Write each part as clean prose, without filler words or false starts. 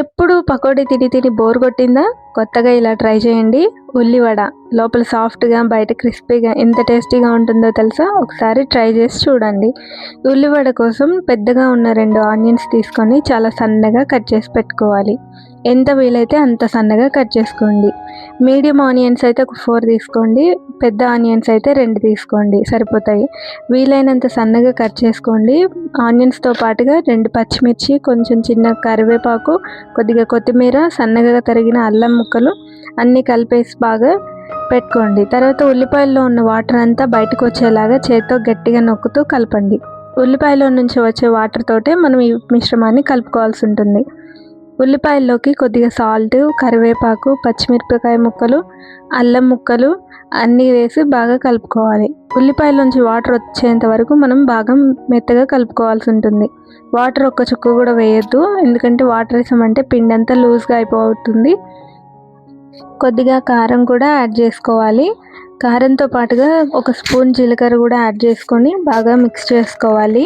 ఎప్పుడు పకోడీ తిని తిని బోర్ కొట్టిందా? కొత్తగా ఇలా ట్రై చేయండి. ఉల్లివడ లోపల సాఫ్ట్‌గా, బయట క్రిస్పీగా ఎంత టేస్టీగా ఉంటుందో తెలుసా? ఒకసారి ట్రై చేసి చూడండి. ఉల్లివడ కోసం పెద్దగా ఉన్న 2 ఆనియన్స్ తీసుకొని చాలా సన్నగా కట్ చేసి పెట్టుకోవాలి. ఎంత వీలైతే అంత సన్నగా కట్ చేసుకోండి. మీడియం ఆనియన్స్ అయితే ఒక 4 తీసుకోండి. పెద్ద ఆనియన్స్ అయితే 2 తీసుకోండి సరిపోతాయి. వీలైనంత సన్నగా కట్ చేసుకోండి. ఆనియన్స్‌తో పాటుగా 2 పచ్చిమిర్చి, కొంచెం చిన్న కరివేపాకు, కొద్దిగా కొత్తిమీర, సన్నగా తరిగిన అల్లం ముక్కలు అన్నీ కలిపేసి బాగా పెట్టుకోండి. తర్వాత ఉల్లిపాయల్లో ఉన్న వాటర్ అంతా బయటకు వచ్చేలాగా చేత్తో గట్టిగా నొక్కుతూ కలపండి. ఉల్లిపాయలో నుంచి వచ్చే వాటర్ తోటే మనం ఈ మిశ్రమాన్ని కలుపుకోవాల్సి ఉంటుంది. ఉల్లిపాయల్లోకి కొద్దిగా సాల్ట్, కరివేపాకు, పచ్చిమిరపకాయ ముక్కలు, అల్లం ముక్కలు అన్నీ వేసి బాగా కలుపుకోవాలి. ఉల్లిపాయలోంచి వాటర్ వచ్చేంత వరకు మనం బాగా మెత్తగా కలుపుకోవాల్సి ఉంటుంది. వాటర్ ఒక్క చుక్క కూడా వేయొద్దు, ఎందుకంటే వాటర్ వేసామంటే పిండి అంతా లూజ్గా అయిపోతుంది. కొద్దిగా కారం కూడా యాడ్ చేసుకోవాలి. కారంతో పాటుగా ఒక స్పూన్ జీలకర్ర కూడా యాడ్ చేసుకొని బాగా మిక్స్ చేసుకోవాలి.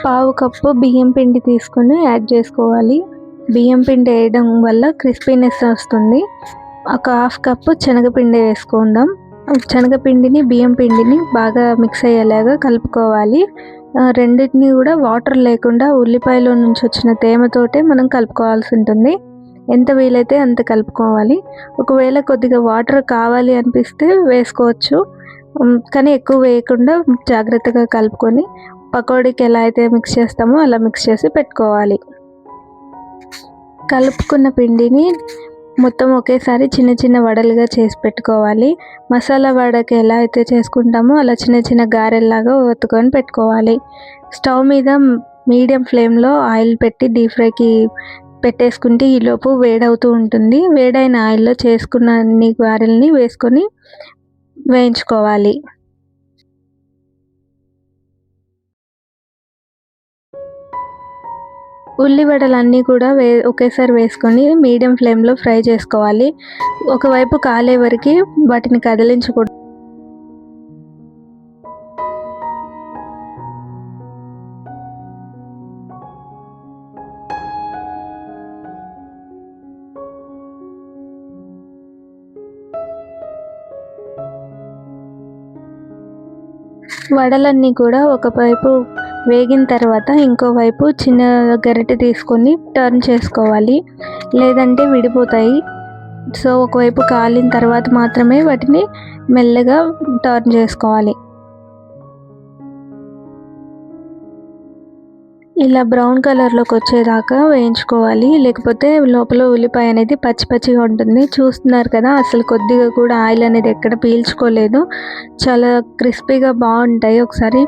పావు కప్పు బియ్యం పిండి తీసుకొని యాడ్ చేసుకోవాలి. బియ్యం పిండి వేయడం వల్ల క్రిస్పీనెస్ వస్తుంది. ఒక హాఫ్ కప్పు శనగపిండి వేసుకుందాం. శనగపిండిని, బియ్యం పిండిని బాగా మిక్స్ అయ్యేలాగా కలుపుకోవాలి. రెండింటిని కూడా వాటర్ లేకుండా ఉల్లిపాయలో నుంచి వచ్చిన తేమతోటే మనం కలుపుకోవాల్సి ఉంటుంది. ఎంత వీలైతే అంత కలుపుకోవాలి. ఒకవేళ కొద్దిగా వాటర్ కావాలి అనిపిస్తే వేసుకోవచ్చు, కానీ ఎక్కువ వేయకుండా జాగ్రత్తగా కలుపుకొని పకోడీకి ఎలా అయితే మిక్స్ చేస్తామో అలా మిక్స్ చేసి పెట్టుకోవాలి. కలుపుకున్న పిండిని మొత్తం ఒకేసారి చిన్న చిన్న వడలుగా చేసి పెట్టుకోవాలి. మసాలా వడకి ఎలా అయితే చేసుకుంటామో అలా చిన్న చిన్న గారెల్లాగా ఒత్తుకొని పెట్టుకోవాలి. స్టవ్ మీద మీడియం ఫ్లేమ్లో ఆయిల్ పెట్టి డీప్ ఫ్రైకి పెట్టేసుకుంటే ఈలోపు వేడవుతూ ఉంటుంది. వేడైన ఆయిల్లో చేసుకున్న అన్ని గారెల్ని వేసుకొని వేయించుకోవాలి. ఉల్లివడలన్నీ కూడా ఒకేసారి వేసుకొని మీడియం ఫ్లేమ్లో ఫ్రై చేసుకోవాలి. ఒకవైపు కాలే వరకు వాటిని కదిలించకూడదు. వడలన్నీ కూడా ఒకవైపు వేగిన తర్వాత ఇంకోవైపు చిన్న గరిటె తీసుకొని టర్న్ చేసుకోవాలి, లేదంటే విడిపోతాయి. సో ఒకవైపు కాలిన తర్వాత మాత్రమే వాటిని మెల్లగా టర్న్ చేసుకోవాలి. ఇలా బ్రౌన్ కలర్లోకి వచ్చేదాకా వేయించుకోవాలి, లేకపోతే లోపల ఉల్లిపాయ అనేది పచ్చి పచ్చిగా ఉంటుంది. చూస్తున్నారు కదా, అసలు కొద్దిగా కూడా ఆయిల్ అనేది ఎక్కడ పీల్చుకోలేదు. చాలా క్రిస్పీగా బాగుంటాయి. ఒకసారి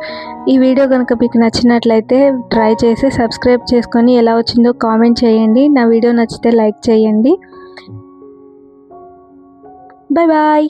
ఈ వీడియో కనుక మీకు నచ్చినట్లయితే ట్రై చేసి సబ్స్క్రైబ్ చేసుకొని ఎలా వచ్చిందో కామెంట్ చేయండి. నా వీడియో నచ్చితే లైక్ చేయండి. Bye bye.